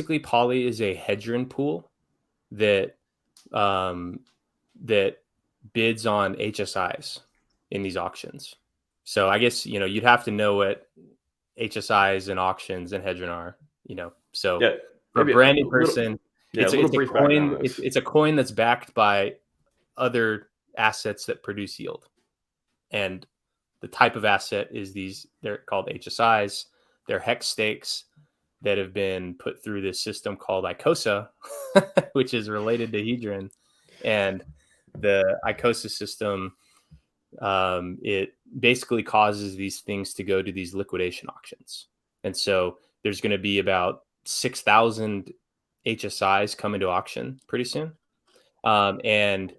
basically Poly is a hedgeron pool that that bids on HSIs in these auctions. So I guess you'd have to know what HSIs and auctions and hedgeron are. So Yeah, for a maybe brand new person, a it's little a brief background coin. on this. It's a coin that's backed by other assets that produce yield, and the type of asset is they're called HSIs. They're hex stakes that have been put through this system called ICOSA, which is related to Hedron. And the ICOSA system, it basically causes these things to go to these liquidation auctions. And so there's going to be about 6,000 HSIs coming to auction pretty soon. And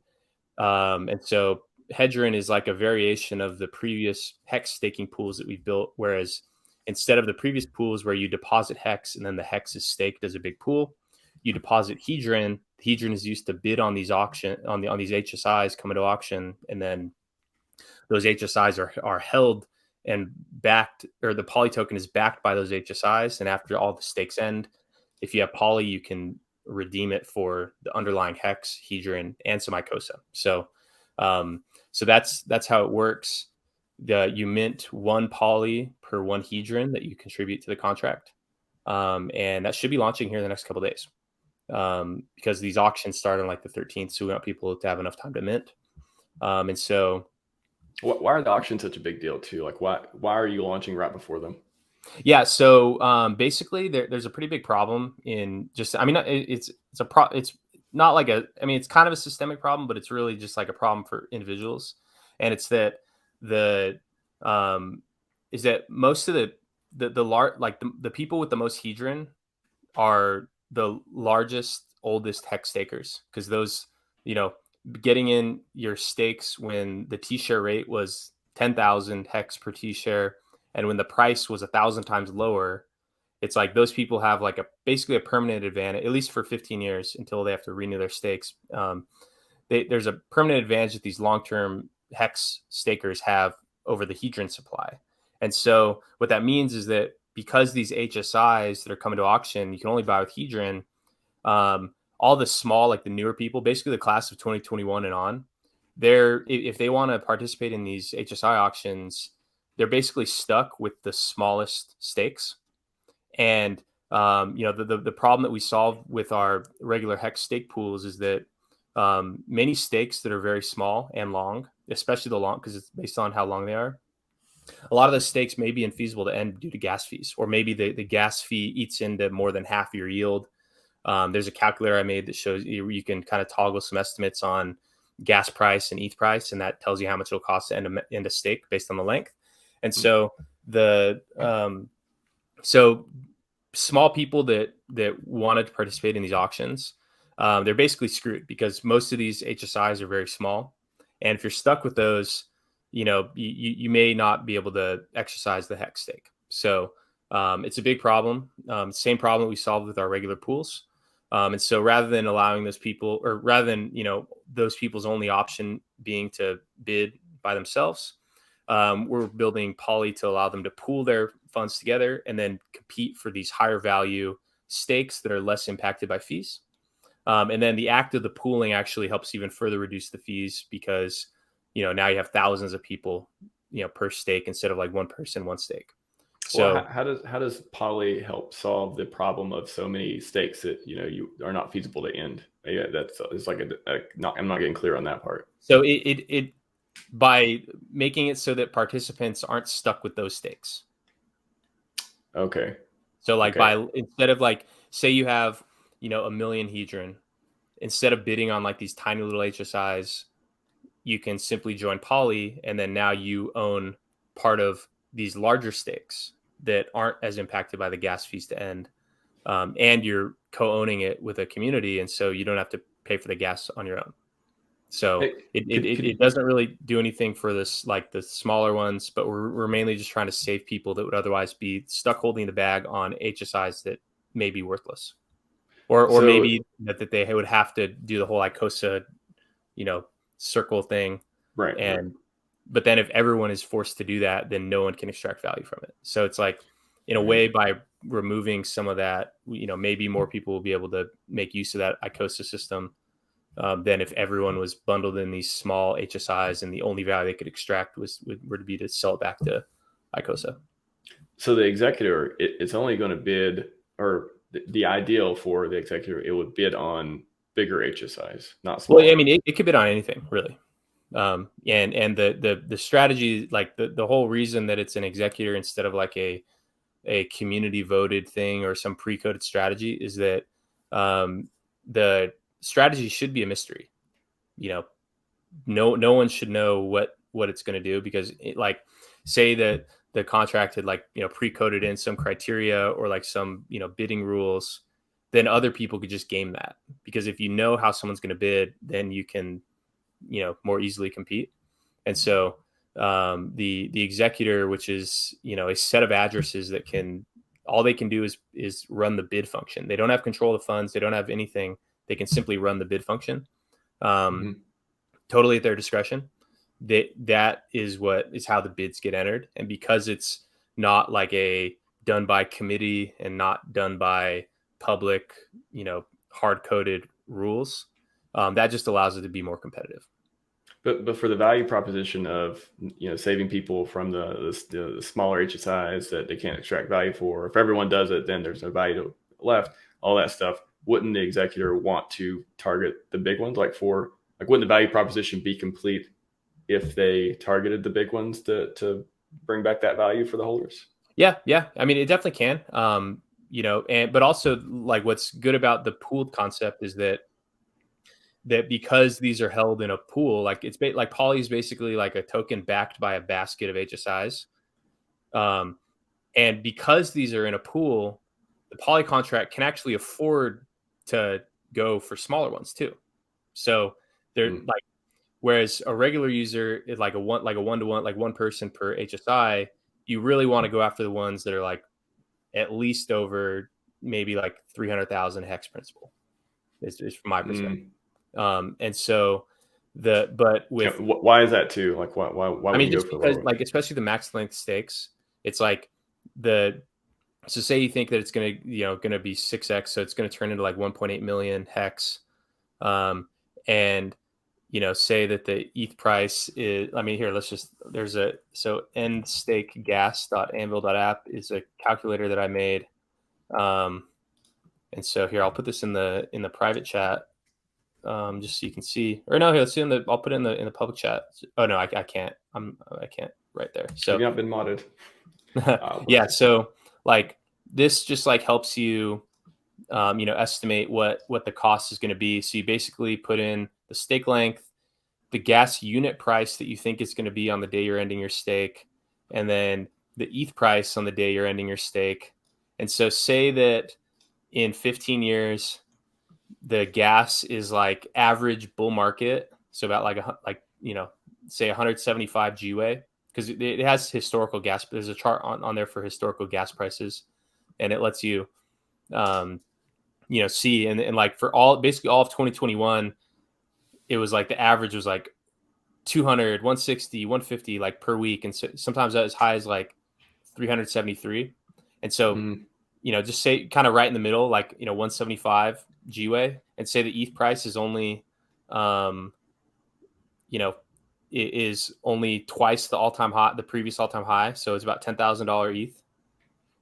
so Hedron is like a variation of the previous hex staking pools that we've built, whereas instead of the previous pools where you deposit hex and then the hex is staked as a big pool, you deposit Hedron. Hedron is used to bid on these on these HSIs coming to auction, and then those HSIs are held and backed, or the Poly token is backed by those HSIs. And after all the stakes end, if you have Poly, you can redeem it for the underlying hex, Hedron, and some ICOSA. So that's how it works. You mint one Poly per one Hedron that you contribute to the contract, and that should be launching here in the next couple of days, because these auctions start on like the 13th, so we want people to have enough time to mint. And so, why are the auctions such a big deal too? Like, why are you launching right before them? Yeah, so basically, there's a pretty big problem in just. I mean, it's not like it's kind of a systemic problem, but it's really just like a problem for individuals, and it's that is that most of the people with the most Hedron are the largest, oldest hex stakers, because those, getting in your stakes when the T-share rate was 10,000 hex per T-share, and when the price was 1,000 times lower, it's like those people have like basically a permanent advantage, at least for 15 years until they have to renew their stakes. There's a permanent advantage that these long-term hex stakers have over the Hedron supply. And so what that means is that because these HSIs that are coming to auction, you can only buy with Hedron, all the small, like the newer people, basically the class of 2021 and on, if they want to participate in these HSI auctions, they're basically stuck with the smallest stakes. And the problem that we solve with our regular hex stake pools is that many stakes that are very small and long, especially the long, because it's based on how long they are, a lot of those stakes may be infeasible to end due to gas fees, or maybe the gas fee eats into more than half your yield. There's a calculator I made that shows you can kind of toggle some estimates on gas price and ETH price, and that tells you how much it'll cost to end a stake based on the length. And so so small people that wanted to participate in these auctions, they're basically screwed, because most of these HSIs are very small, and if you're stuck with those, you may not be able to exercise the hex stake. So it's a big problem. Same problem we solved with our regular pools. And so rather than allowing those people, or rather than, those people's only option being to bid by themselves, we're building Poly to allow them to pool their funds together and then compete for these higher value stakes that are less impacted by fees. And then the act of the pooling actually helps even further reduce the fees, because, now you have thousands of people, per stake, instead of like one person, one stake. So how does Poly help solve the problem of so many stakes that you are not feasible to end? Yeah, it's like I'm not getting clear on that part. So it by making it so that participants aren't stuck with those stakes. Okay. So like instead of like, say you have, a million Hedron, instead of bidding on like these tiny little HSIs, you can simply join Poly, and then now you own part of these larger stakes that aren't as impacted by the gas fees to end. And you're co-owning it with a community, and so you don't have to pay for the gas on your own. So it doesn't really do anything for this, like the smaller ones, but we're mainly just trying to save people that would otherwise be stuck holding the bag on HSIs that may be worthless, or maybe that they would have to do the whole ICOSA, circle thing. Right. But then if everyone is forced to do that, then no one can extract value from it. So it's like, in a way, by removing some of that, maybe more people will be able to make use of that ICOSA system than if everyone was bundled in these small HSIs and the only value they could extract were to be to sell it back to ICOSA. So the executor, it's only going to bid, or the ideal for the executor, it would bid on bigger HSIs, not small. Well, I mean, it could bid on anything really. And the strategy, like the whole reason that it's an executor instead of like a community voted thing or some pre-coded strategy is that the strategy should be a mystery. No one should know what it's going to do, because say that the contract had pre-coded in some criteria or like some bidding rules, then other people could just game that, because if you know how someone's going to bid, then you can more easily compete. And so the executor, which is a set of addresses that all they can do is run the bid function. They don't have control of the funds, they don't have anything, they can simply run the bid function totally at their discretion. That is how the bids get entered. And because it's not like a done by committee and not done by public hard-coded rules, that just allows it to be more competitive. But for the value proposition of saving people from the smaller HSIs that they can't extract value for, if everyone does it, then there's no value left. All that stuff. Wouldn't the executor want to target the big ones? Wouldn't the value proposition be complete if they targeted the big ones to bring back that value for the holders? Yeah. I mean, it definitely can. But also what's good about the pooled concept is that because these are held in a pool, Poly is basically like a token backed by a basket of HSIs. And because these are in a pool, the Poly contract can actually afford to go for smaller ones too. So they're whereas a regular user is like a one-to-one, like one person per HSI, you really want to go after the ones that are at least over maybe 300,000 hex principal is from my perspective. And so why is that too? Why? I mean, just because especially the max length stakes, it's so say you think that it's going to be 6x, so it's going to turn into 1.8 million hex, and say that the ETH price is, end stake gas.anvil.app is a calculator that I made, and so here I'll put this in the private chat. Just so you can see, or no, here, let's see I'll put it in the public chat. Oh no, I can't. I can't right there. So you've not been modded. Yeah. So this just helps you, estimate what the cost is going to be. So you basically put in the stake length, the gas unit price that you think is going to be on the day you're ending your stake, and then the ETH price on the day you're ending your stake. And so say that in 15 years, the gas is average bull market, so about say 175 GWay, because it has historical gas. There's a chart on there for historical gas prices, and it lets you see and for basically all of 2021, it was the average was 200, 160, 150 per week, and so sometimes as high as 373. And so just say kind of right in the middle, 175 GWay, and say the ETH price is only, is only twice the previous all-time high. So it's about $10,000 ETH.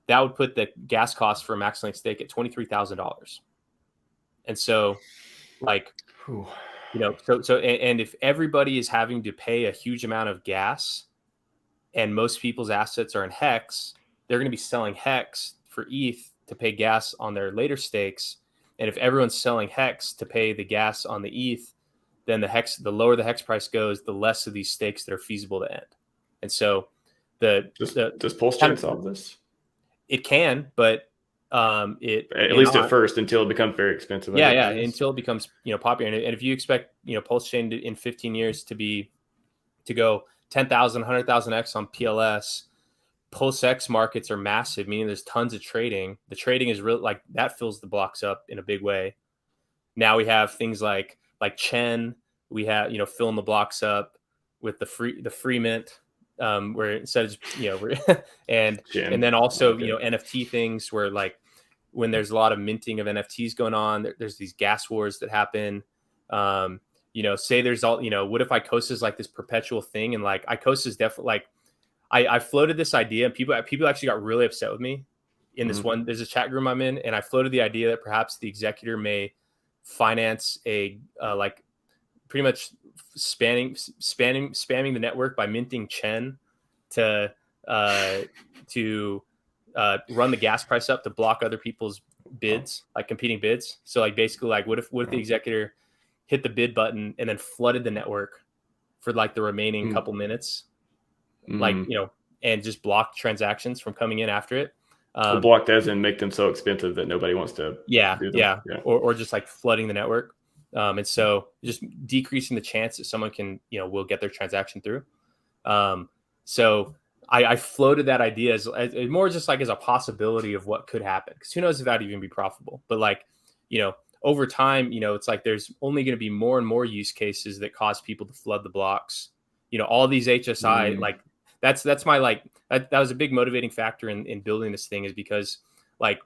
That would put the gas cost for a max length stake at $23,000. And so and if everybody is having to pay a huge amount of gas and most people's assets are in hex, they're going to be selling hex for ETH to pay gas on their later stakes. And if everyone's selling hex to pay the gas on the ETH, then the lower the hex price goes, the less of these stakes that are feasible to end. And so does PulseChain solve this? It can, but at least at first, until it becomes very expensive. Yeah, until it becomes popular. And if you expect PulseChain in 15 years to go 10,000, 100,000 X on PLS, PulseX markets are massive, meaning there's tons of trading. The trading is real, that fills the blocks up in a big way. Now we have things like Chen. We have filling the blocks up with the free mint. where instead of just, and Shin. then also Okay. NFT things where like when there's a lot of minting of NFTs going on, there's these gas wars that happen. Say there's all, what if ICOSA is like this perpetual thing, and like ICOSA is definitely like, I floated this idea, and people actually got really upset with me in this one. There's a chat room I'm in, and I floated the idea that perhaps the Executor may finance a like pretty much spamming the network by minting Chen to run the gas price up to block other people's bids, like competing bids. So like basically like what if the Executor hit the bid button and then flooded the network for like the remaining couple minutes, like and just blocked transactions from coming in after it. Well, blocked as in make them so expensive that nobody wants to do them. Or just like flooding the network. And so just decreasing the chance that someone can, will get their transaction through. So I floated that idea as more just like as a possibility of what could happen, because who knows if that'd even be profitable. But like, over time, it's like there's only going to be more and more use cases that cause people to flood the blocks. All these HSI, like that's my like that was a big motivating factor in building this thing, is because like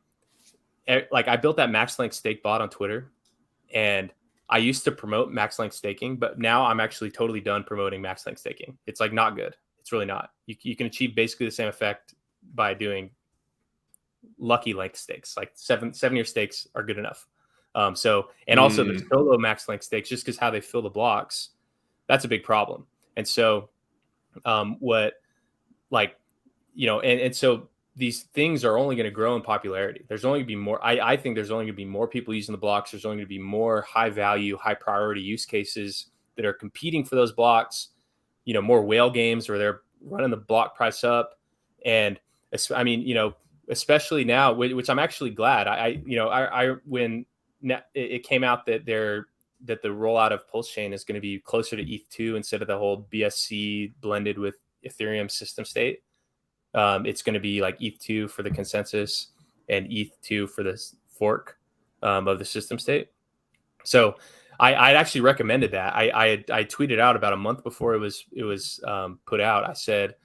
I built that max length stake bot on Twitter, and I used to promote max length staking, but now I'm actually totally done promoting max length staking. It's like not good. It's really not. You can achieve basically the same effect by doing lucky length stakes. Like 7-year stakes are good enough. Also the solo max length stakes, just because how they fill the blocks, that's a big problem. And so so these things are only going to grow in popularity. There's only going to be more. I think there's only going to be more people using the blocks. There's only going to be more high value, high priority use cases that are competing for those blocks. More whale games where they're running the block price up. And I mean, especially now, which I'm actually glad. When it came out that the rollout of PulseChain is going to be closer to ETH2 instead of the whole BSC blended with Ethereum system state. It's going to be like ETH2 for the consensus and ETH2 for the fork of the system state. So I actually recommended that. I tweeted out about a month before it was put out. I said,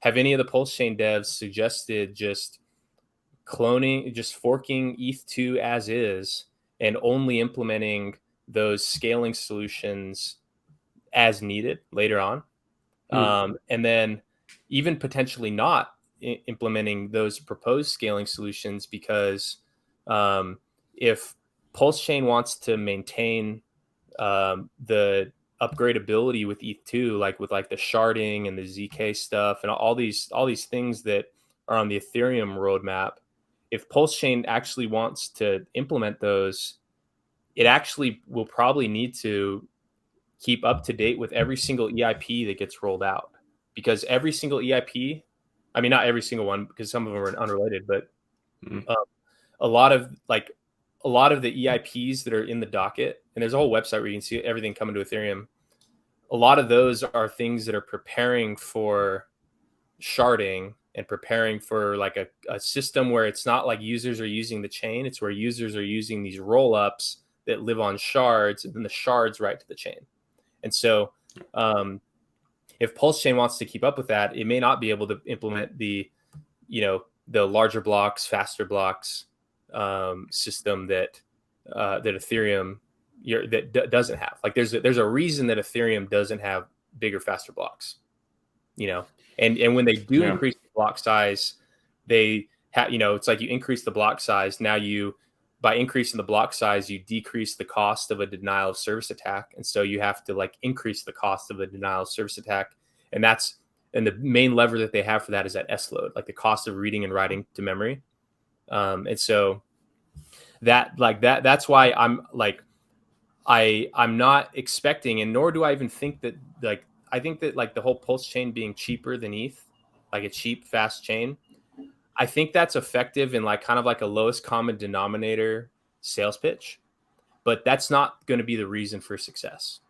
have any of the PulseChain devs suggested just forking ETH2 as is and only implementing those scaling solutions as needed later on? And then even potentially not implementing those proposed scaling solutions, because if PulseChain wants to maintain the upgradability with ETH2, like with like the sharding and the ZK stuff and all these things that are on the Ethereum roadmap, if PulseChain actually wants to implement those, it actually will probably need to keep up to date with every single EIP that gets rolled out, because every single EIP, I mean, not every single one, because some of them are unrelated, but a lot of the EIPs that are in the docket, and there's a whole website where you can see everything coming to Ethereum. A lot of those are things that are preparing for sharding and preparing for like a system where it's not like users are using the chain. It's where users are using these roll-ups that live on shards, and then the shards write to the chain. And so if PulseChain wants to keep up with that, it may not be able to implement the larger blocks, faster blocks system that Ethereum doesn't have. Like there's a reason that Ethereum doesn't have bigger, faster blocks, and when they do increase the block size, they have, it's like you increase the block size. Now by increasing the block size, you decrease the cost of a denial of service attack. And so you have to like increase the cost of a denial of service attack. And the main lever that they have for that is that S load, like the cost of reading and writing to memory. And so that's why I'm not expecting, and nor do I even think that, like, I think that like the whole PulseChain being cheaper than ETH, like a cheap, fast chain, I think that's effective in like kind of like a lowest common denominator sales pitch, but that's not going to be the reason for success.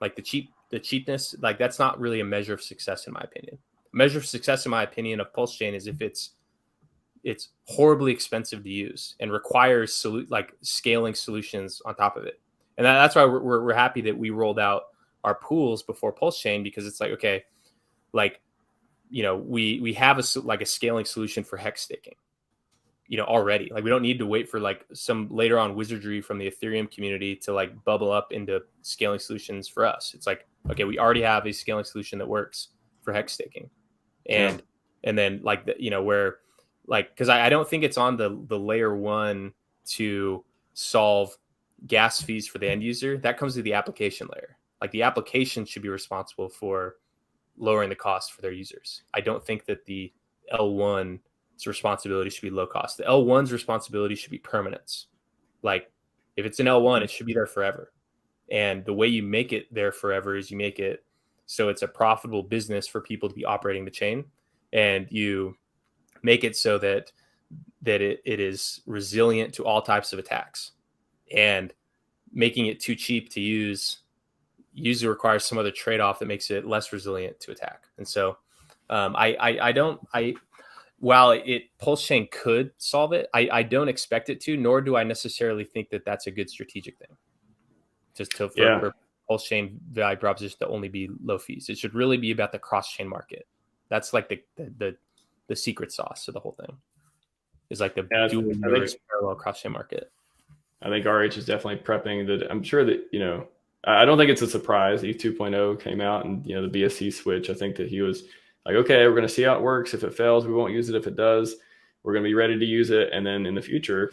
Like the cheapness, like that's not really a measure of success in my opinion. A measure of success in my opinion of PulseChain is if it's horribly expensive to use and requires scaling solutions on top of it. And that's why we're happy that we rolled out our pools before PulseChain, because it's like, okay, like we have a scaling solution for hex staking, already. Like, we don't need to wait for like some later on wizardry from the Ethereum community to like bubble up into scaling solutions for us. It's like, okay, we already have a scaling solution that works for hex staking. And then like where, like, because I don't think it's on the layer one to solve gas fees for the end user. That comes to the application layer. Like, the application should be responsible for lowering the cost for their users. I don't think that the L1's responsibility should be low cost. The L1's responsibility should be permanence. Like, if it's an L1, it should be there forever. And the way you make it there forever is you make it so it's a profitable business for people to be operating the chain, and you make it so that it is resilient to all types of attacks. And making it too cheap to use usually requires some other trade-off that makes it less resilient to attack. And so while PulseChain could solve it, I don't expect it to, nor do I necessarily think that that's a good strategic thing. For PulseChain value proposition to only be low fees. It should really be about the cross-chain market. That's like the secret sauce of the whole thing. Is like the dual parallel cross-chain market. I think RH is definitely prepping that. I'm sure that, I don't think it's a surprise. ETH 2.0 came out and, the BSC switch. I think that he was like, okay, we're going to see how it works. If it fails, we won't use it. If it does, we're going to be ready to use it. And then in the future,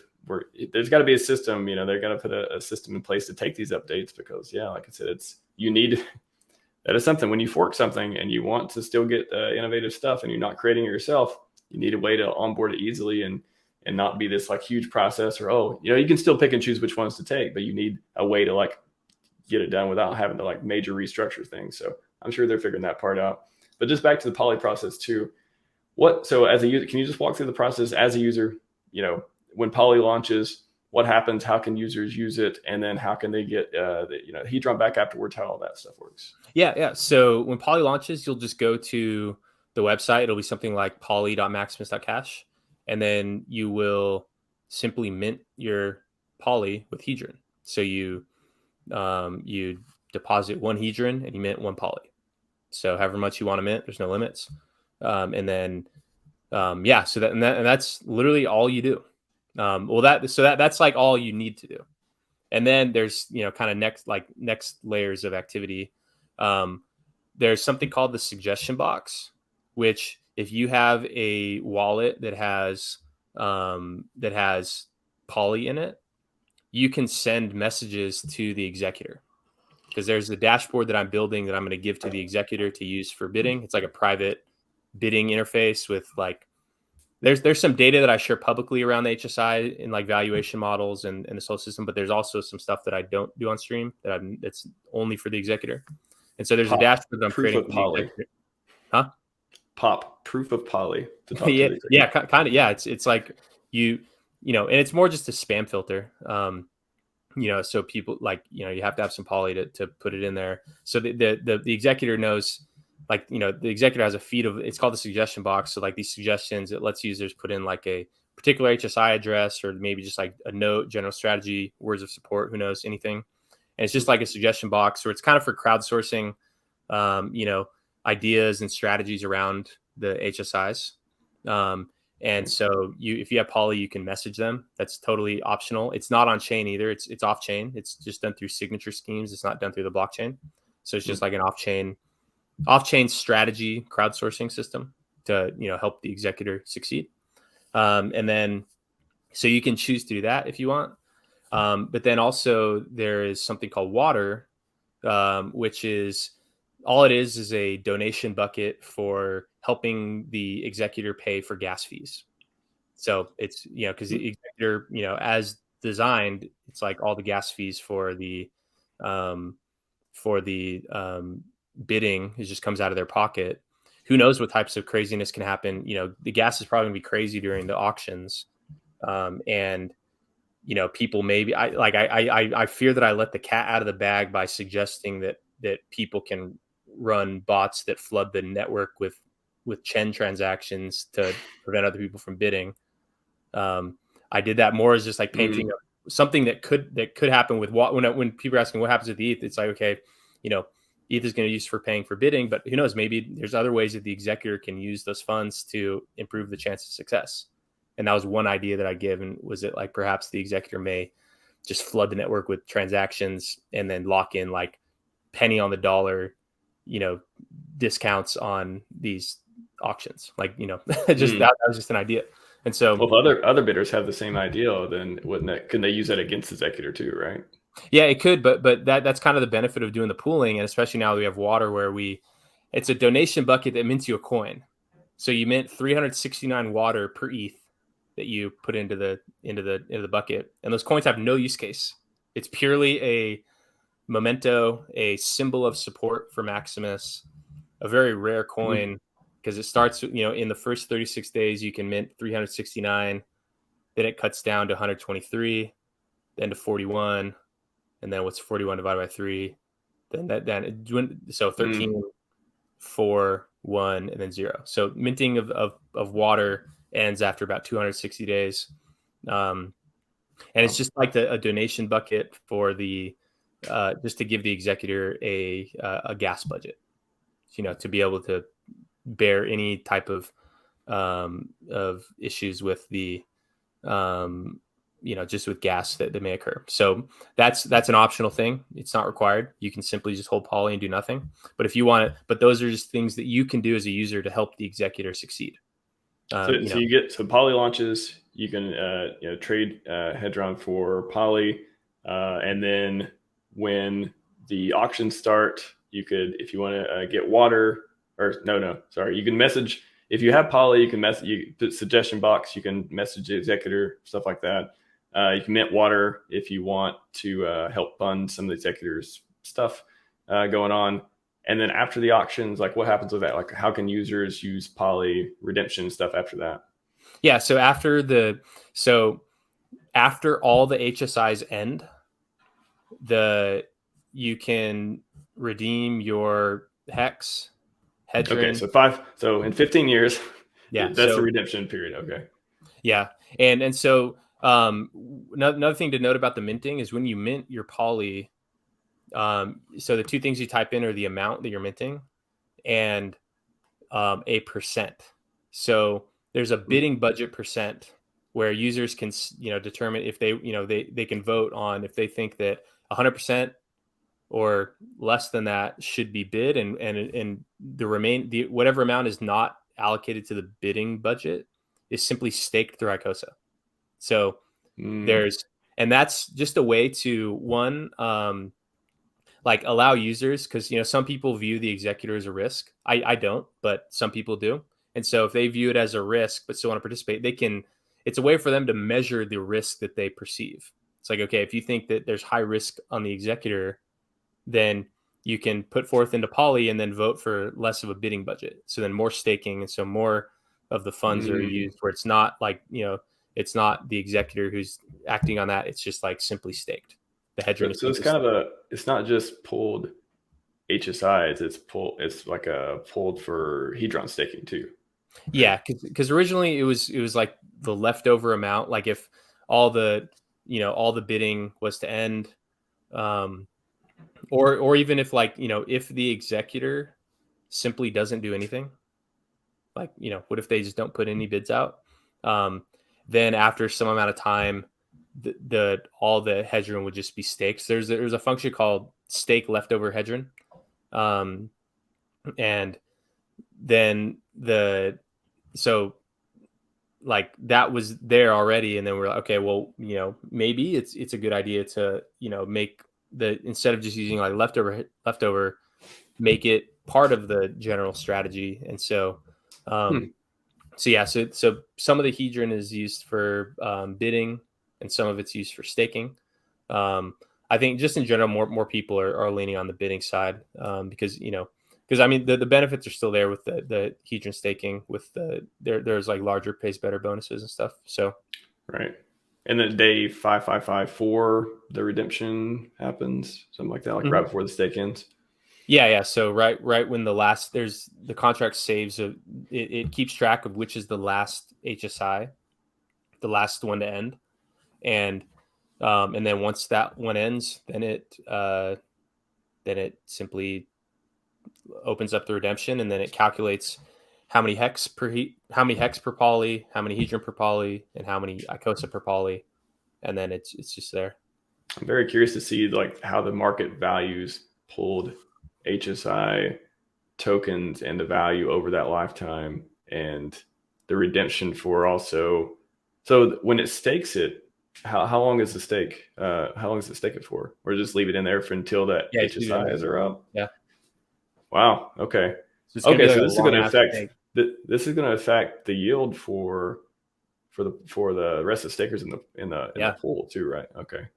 there's got to be a system, they're going to put a system in place to take these updates, because like I said, that is something when you fork something and you want to still get innovative stuff and you're not creating it yourself, you need a way to onboard it easily and not be this like huge process, or, you can still pick and choose which ones to take, but you need a way to like get it done without having to like major restructure things. So I'm sure they're figuring that part out. But just back to the Poly process too. So as a user, can you just walk through the process as a user, when Poly launches, what happens? How can users use it? And then how can they get Hedron back afterwards, how all that stuff works? Yeah. So when Poly launches, you'll just go to the website. It'll be something like poly.maximus.cash. And then you will simply mint your Poly with Hedron. So you deposit one Hedron and you mint one Poly. So however much you want to mint, there's no limits. And then so that's literally all you do. That's like all you need to do. And then there's kind of next layers of activity. There's something called the suggestion box, which if you have a wallet that has Poly in it, you can send messages to the Executor, because there's a dashboard that I'm building that I'm going to give to the Executor to use for bidding. It's like a private bidding interface with like, there's some data that I share publicly around the HSI in like valuation models and this whole system, but there's also some stuff that I don't do on stream that's only for the Executor. And so there's a dashboard that I'm creating for the Executor. Huh? Pop proof of Poly to talk yeah, to the yeah, kind of. Yeah, it's like and it's more just a spam filter. So people like, you have to have some Poly to put it in there. So the Executor knows, like, the Executor has a feed of, it's called the suggestion box. So like these suggestions, it lets users put in like a particular HSI address, or maybe just like a note, general strategy, words of support, who knows, anything. And it's just like a suggestion box. So it's kind of for crowdsourcing, ideas and strategies around the HSIs. And so if you have Poly, you can message them. That's totally optional. It's not on chain either. It's off chain. It's just done through signature schemes. It's not done through the blockchain. So it's just like an off chain strategy crowdsourcing system to, help the Executor succeed. And then, so you can choose to do that if you want. But then also there is something called Water, which is, all it is a donation bucket for helping the Executor pay for gas fees. So it's, because the Executor, as designed, it's like all the gas fees for the bidding, it just comes out of their pocket. Who knows what types of craziness can happen? The gas is probably gonna be crazy during the auctions. And people maybe, I fear that I let the cat out of the bag by suggesting that people can run bots that flood the network with Chen transactions to prevent other people from bidding. I did that more as just like painting something that could happen with when people are asking what happens with the ETH. It's like, okay, ETH is going to use for paying for bidding, but who knows, maybe there's other ways that the executor can use those funds to improve the chance of success. And that was one idea that I give. And was it like perhaps the executor may just flood the network with transactions and then lock in like penny on the dollar, discounts on these auctions. Like, just that was just an idea. And so, well, if other bidders have the same idea, then can they use that against the executor too, right? Yeah, it could, but that's kind of the benefit of doing the pooling, and especially now that we have water, where it's a donation bucket that mints you a coin. So you mint 369 water per ETH that you put into the bucket, and those coins have no use case. It's purely a memento, a symbol of support for Maximus, a very rare coin because it starts, in the first 36 days you can mint 369, then it cuts down to 123, then to 41. And then what's 41 divided by 3? So 13, 4, 1, and then 0. So minting of water ends after about 260 days. And it's just like a donation bucket for the just to give the executor a gas budget, to be able to bear any type of issues with the just with gas that may occur. So that's an optional thing. It's not required. You can simply just hold poly and do nothing. But if you want it, but those are just things that you can do as a user to help the executor succeed. So poly launches, you can trade Hedron for poly, and then when the auctions start, you could, if you want to get water, you can message. If you have poly, you can message. You put suggestion box. You can message the executor, stuff like that. You can mint water if you want to help fund some of the executors' stuff going on. And then after the auctions, like what happens with that? Like how can users use poly redemption stuff after that? Yeah. So after all the HSIs end, you can redeem your hex. Hedron. Okay, so in 15 years, yeah, that's the redemption period. Okay. Yeah, and so another thing to note about the minting is when you mint your poly, so the two things you type in are the amount that you're minting and a percent. So there's a bidding budget percent where users can determine if they can vote on if they think that 100% or less than that should be bid, and the whatever amount is not allocated to the bidding budget is simply staked through ICOSA. So and that's just a way to like allow users, because some people view the executor as a risk. I don't, but some people do. And so if they view it as a risk but still want to participate, it's a way for them to measure the risk that they perceive. It's like, okay, if you think that there's high risk on the executor, then you can put forth into poly and then vote for less of a bidding budget. So then more staking, and so more of the funds are used where it's not like, it's not the executor who's acting on that. It's just like simply staked. The Hedron. So it's it's not just pulled HSIs. It's like a pulled for Hedron staking too. Yeah, because originally it was like the leftover amount. Like if all the bidding was to end, or even if if the executor simply doesn't do anything, like what if they just don't put any bids out? Then after some amount of time, all the Hedron would just be staked. There's a function called stake leftover Hedron, and then like that was there already, and then we're like, okay, well, maybe it's a good idea to make instead of just using like leftover, make it part of the general strategy. And so so some of the Hedron is used for bidding, and some of it's used for staking. I think just in general, more people are leaning on the bidding side, because I mean the benefits are still there with the Hedron staking, with there's like larger pays better bonuses and stuff. So right. And then day 5554, the redemption happens, something like that, like right before the stake ends. Yeah. So right when the contract saves, it keeps track of which is the last HSI, the last one to end, and then once that one ends, then it simply opens up the redemption, and then it calculates how many hex per poly, how many hedron per poly, and how many icosa per poly, and then it's just there. I'm very curious to see like how the market values pulled HSI tokens and the value over that lifetime, and the redemption for also. So when it stakes it, how long is the stake? How long does it stake it for? Or just leave it in there for until that HSIs are up? Yeah. Wow. Okay. So okay. So this is going to affect this is going to affect the yield for the rest of the stakers in the pool too, right? Okay.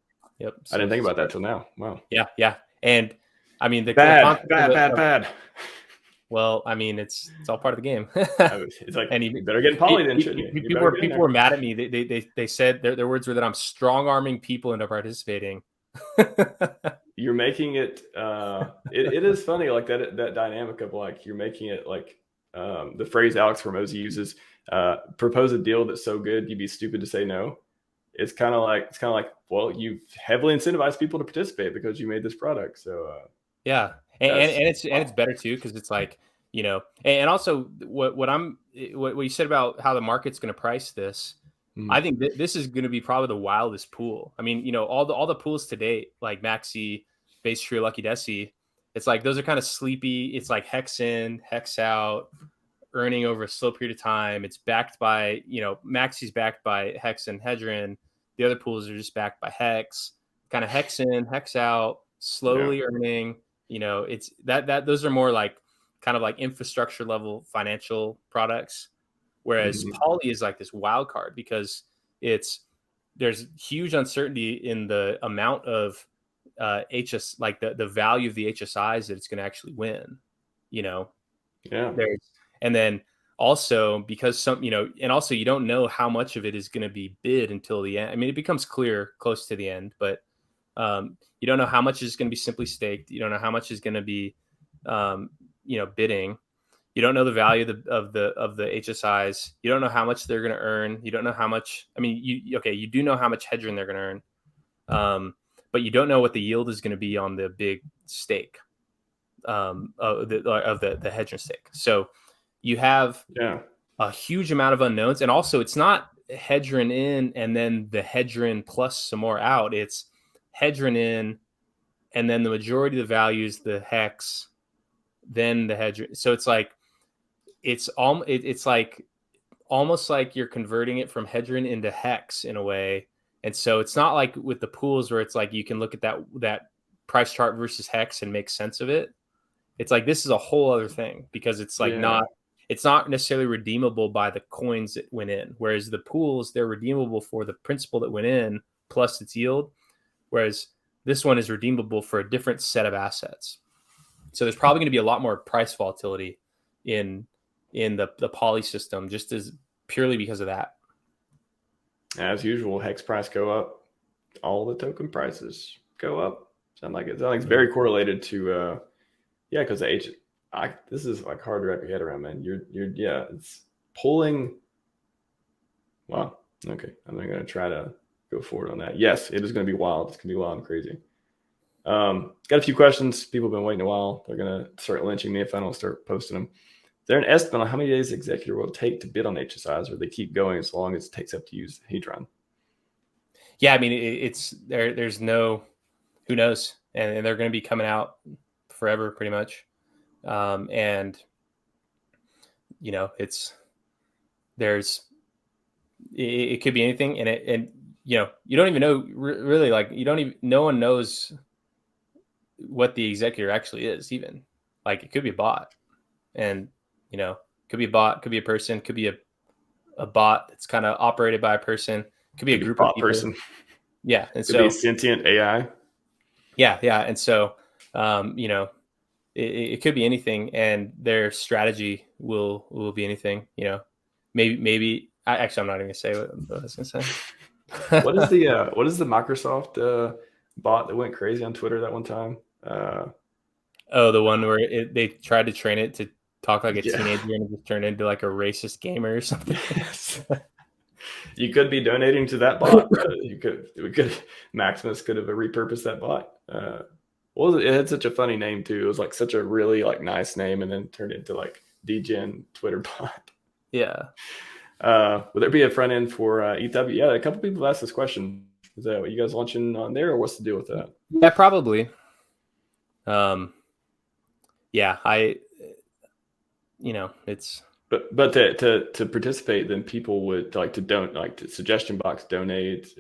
Yep. So I didn't think about that till now. Wow. Yeah. Yeah. And I mean, bad. Well, I mean, it's all part of the game. It's like, and you better get poly then, shouldn't you? People were mad at me. They said their words were that I'm strong arming people into participating. You're making it. It is funny, like that dynamic of like you're making it like the phrase Alex Hormozy uses: propose a deal that's so good you'd be stupid to say no. It's kind of like well, you've heavily incentivized people to participate because you made this product. So yeah. And it's better too, because it's like, you know, and also what you said about how the market's going to price this. I think this is going to be probably the wildest pool. I mean, you know, all the pools to date, like Maxi, Base Tree, Lucky Desi, it's like those are kind of sleepy. It's like hex in, hex out, earning over a slow period of time. It's backed by, you know, Maxi's backed by hex and hedron. The other pools are just backed by hex, kind of hex in, hex out, slowly earning. You know, it's that those are more like kind of like infrastructure level financial products, whereas poly is like this wild card because there's huge uncertainty in the amount of HS, like the value of the HSIs that it's going to actually win, you know. And then also because some, you know, and also you don't know how much of it is going to be bid until the end. I mean, it becomes clear close to the end, but you don't know how much is going to be simply staked. You don't know how much is going to be, you know, bidding. You don't know the value of the HSIs. You don't know how much they're going to earn. You don't know how much. I mean, you do know how much hedron they're going to earn, but you don't know what the yield is going to be on the big stake of the hedron stake. So you have a huge amount of unknowns, and also it's not hedron in and then the hedron plus some more out. It's hedron in, and then the majority of the value is the hex, then the hedron. So it's like it's like almost like you're converting it from hedron into hex in a way. And so it's not like with the pools where it's like you can look at that price chart versus hex and make sense of it. It's like this is a whole other thing because it's like it's not necessarily redeemable by the coins that went in, whereas the pools, they're redeemable for the principal that went in plus its yield. Whereas this one is redeemable for a different set of assets. So there's probably going to be a lot more price volatility in the poly system, just as purely because of that. As usual, hex price go up, all the token prices go up. Sounds like it's very correlated to because this is like hard to wrap your head around, man. It's pulling. Wow. Okay, I'm not going to try to go forward on that. Yes, it is going to be wild. It's going to be wild and crazy. Got a few questions. People have been waiting a while. They're going to start lynching me if I don't start posting them. Is there an estimate on how many days Executor will take to bid on HSIs, or they keep going as long as it takes up to use Hedron? Yeah, I mean, it's there's no, who knows? And they're going to be coming out forever pretty much. And, you know, it could be anything. And you know, you don't even know really, like, no one knows what the Executor actually is even. Like, it could be a bot, and, you know, could be a bot, could be a person, could be a bot that's kind of operated by a person, could be a group of people. Person. Yeah. And could be sentient AI. Yeah. Yeah. And so, you know, it could be anything, and their strategy will be anything, you know. Maybe I'm not even gonna say what I was gonna say. What is the Microsoft bot that went crazy on Twitter that one time? The one where they tried to train it to talk like a teenager and it just turned into like a racist gamer or something. Yes. You could be donating to that bot. Maximus could have repurposed that bot. Well, it had such a funny name too. It was like such a really like nice name, and then turned into like DGen Twitter bot. Yeah. Would there be a front end for ETH? Yeah, a couple people asked this question. Is that what you guys launching on there, or what's the deal with that? Yeah, probably. Yeah, it's. But to participate, then people would like to don't like to suggestion box, donate,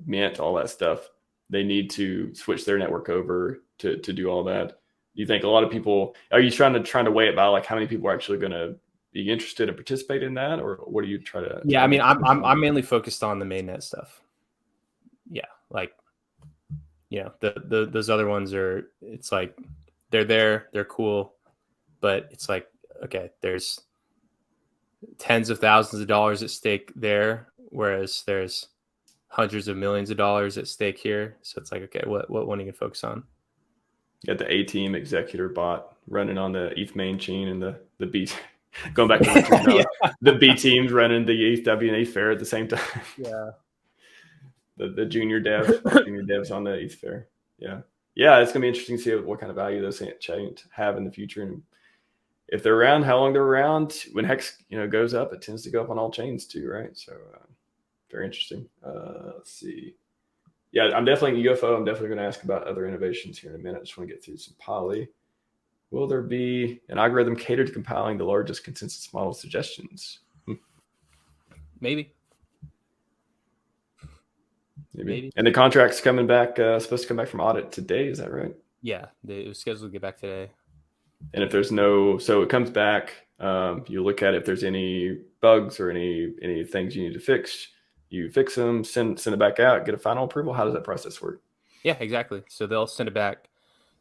mint, all that stuff. They need to switch their network over to do all that. You think a lot of people are you trying to weigh it by like how many people are actually going to be interested and participate in that, or what do you try to? Yeah, I mean, I'm mainly focused on the mainnet stuff. Yeah, like, those other ones are. It's like they're cool, but it's like, okay, there's tens of thousands of dollars at stake there, whereas there's hundreds of millions of dollars at stake here. So it's like, okay, what one are you gonna focus on? You got the A team executor bot running on the ETH main chain, and the B going back to the B teams running the ETHW and ETH Fair at the same time. Yeah. The junior devs on the ETH Fair. Yeah. It's gonna be interesting to see what kind of value those chains have in the future, and if they're around, how long they're around. When Hex goes up, it tends to go up on all chains too, right? So very interesting. Let's see. Yeah, I'm definitely UFO. I'm definitely going to ask about other innovations here in a minute. I just want to get through some Poly. Will there be an algorithm catered to compiling the largest consensus model suggestions? Maybe. And the contract's coming back, supposed to come back from audit today. Is that right? Yeah, it was scheduled to get back today. And if there's so it comes back, you look at if there's any bugs or any things you need to fix, you fix them, send it back out, get a final approval. How does that process work? Yeah, exactly. So they'll send it back,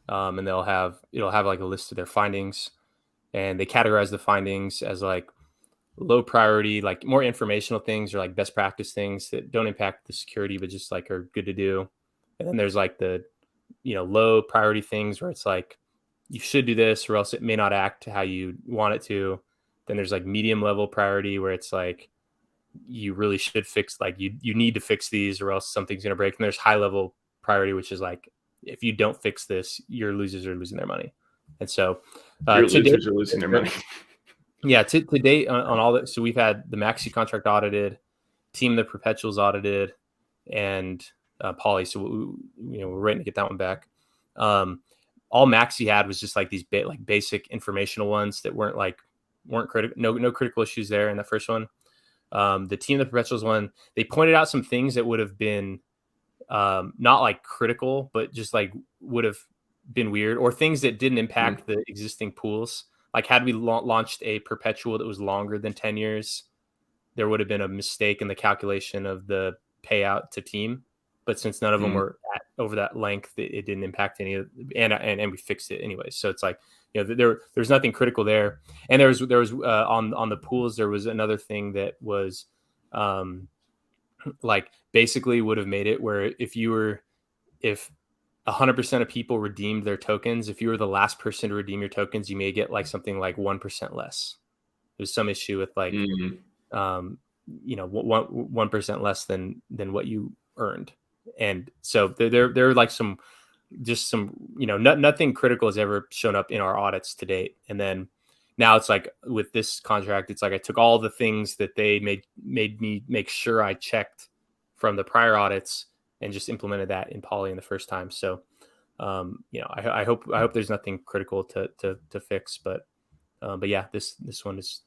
and it'll have like a list of their findings, and they categorize the findings as like low priority, like more informational things, or like best practice things that don't impact the security, but just like are good to do. And then there's like the low priority things where it's like, you should do this or else it may not act how you want it to. Then there's like medium level priority where it's like, you really should fix, like you need to fix these or else something's going to break. And there's high level priority, which is like, if you don't fix this, your losers are losing their money. And so your losers are losing their money. Yeah. To date on all that. So we've had the Maxi contract audited, Team the Perpetuals audited, and Poly. So we're waiting to get that one back. All Maxi had was just like these basic informational ones that weren't critical. No critical issues there in the first one. The Team of the Perpetuals one, they pointed out some things that would have been not like critical, but just like would have been weird, or things that didn't impact the existing pools. Like had we launched a perpetual that was longer than 10 years, there would have been a mistake in the calculation of the payout to Team. But since none of them were over that length, it didn't impact any of, and we fixed it anyway. So it's like, there's nothing critical there. And there was on the pools, there was another thing that was like basically would have made it where if 100% of people redeemed their tokens, if you were the last person to redeem your tokens, you may get like something like 1% less. There's some issue with like 1% less than what you earned. And so there are like some nothing critical has ever shown up in our audits to date. And then now it's like with this contract, it's like I took all the things that they made me make sure I checked from the prior audits and just implemented that in Poly in the first time. So I hope there's nothing critical to fix, but yeah, this one is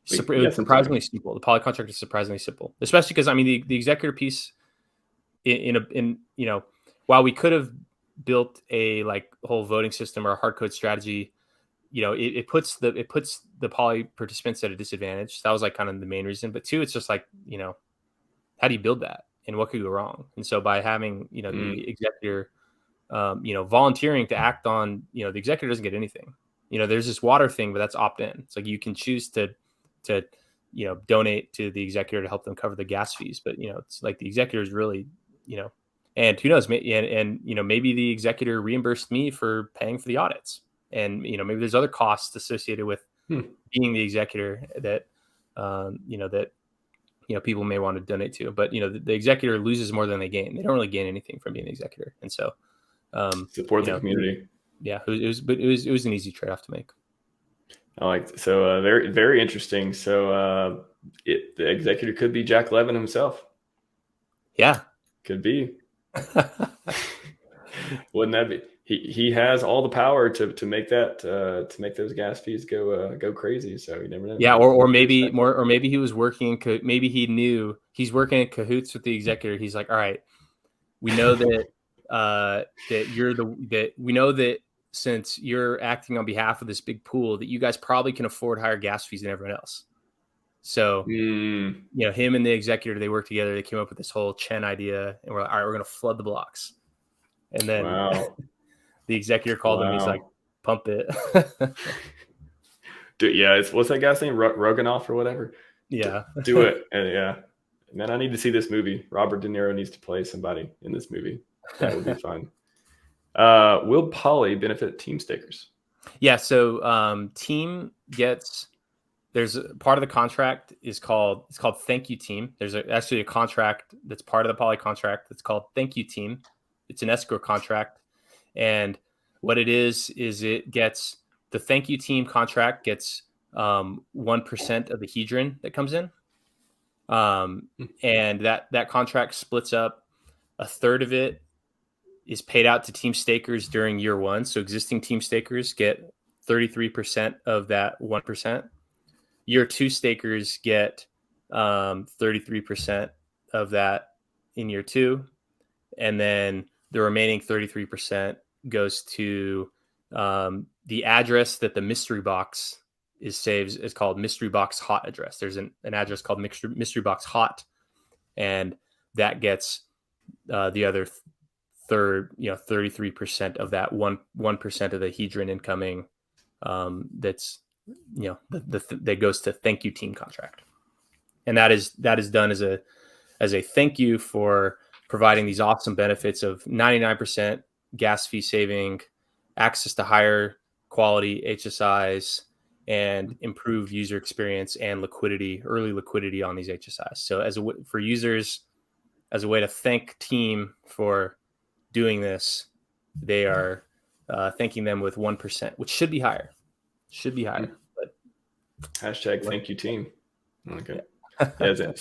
surprisingly simple. The Poly contract is surprisingly simple, especially because I mean the executor piece in while we could have built a like whole voting system or a hard code strategy, it puts the Poly participants at a disadvantage. That was like kind of the main reason. But two, it's just like, how do you build that and what could go wrong? And so by having, the executor, volunteering to act on, the executor doesn't get anything. There's this water thing, but that's opt in. It's like you can choose to donate to the executor to help them cover the gas fees. But, it's like the executor is really, and who knows, and maybe the executor reimbursed me for paying for the audits. And, maybe there's other costs associated with being the executor that, people may want to donate to. But, the executor loses more than they gain. They don't really gain anything from being the executor. And so Support You the know, community. yeah, it was an easy trade-off to make. I like so very very interesting. So the executor could be Jack Levin himself. Yeah. Could be. Wouldn't that be? He has all the power to make that to make those gas fees go crazy. So you never know. Yeah, or maybe more, or maybe he was working. Maybe he knew he's working in cahoots with the executor. He's like, all right, we know that that we know that since you're acting on behalf of this big pool, that you guys probably can afford higher gas fees than everyone else. So you know, him and the executor, they worked together. They came up with this whole Chen idea, and we're like, all right, we're going to flood the blocks. And then the executor called him. He's like, pump it. Dude, yeah, what's that guy's name? Roganoff or whatever. Yeah, do it. And yeah, man, I need to see this movie. Robert De Niro needs to play somebody in this movie. That would be fun. Will Poly benefit team stakers? Yeah. So team gets. There's a part of the contract it's called Thank You Team. There's actually a contract that's part of the Poly contract that's called Thank You Team. It's an escrow contract, and what it is it gets the Thank You Team contract gets 1% of the hedron that comes in, and that contract splits up. A third of it is paid out to team stakers during year one. So existing team stakers get 33% of that 1%. Year two stakers get 33% of that in year two. And then the remaining 33% goes to the address that the mystery box is called mystery box hot address. There's an address called mystery box hot, and that gets the other third, 33% of that 1% of the hedron incoming. That's that goes to Thank You Team contract, and that is done as a thank you for providing these awesome benefits of 99% gas fee saving, access to higher quality HSIs, and improved user experience and early liquidity on these HSIs. So for users, as a way to thank Team for doing this, they are thanking them with 1%, which should be higher. But Hashtag Thank You Team. Okay. Yeah,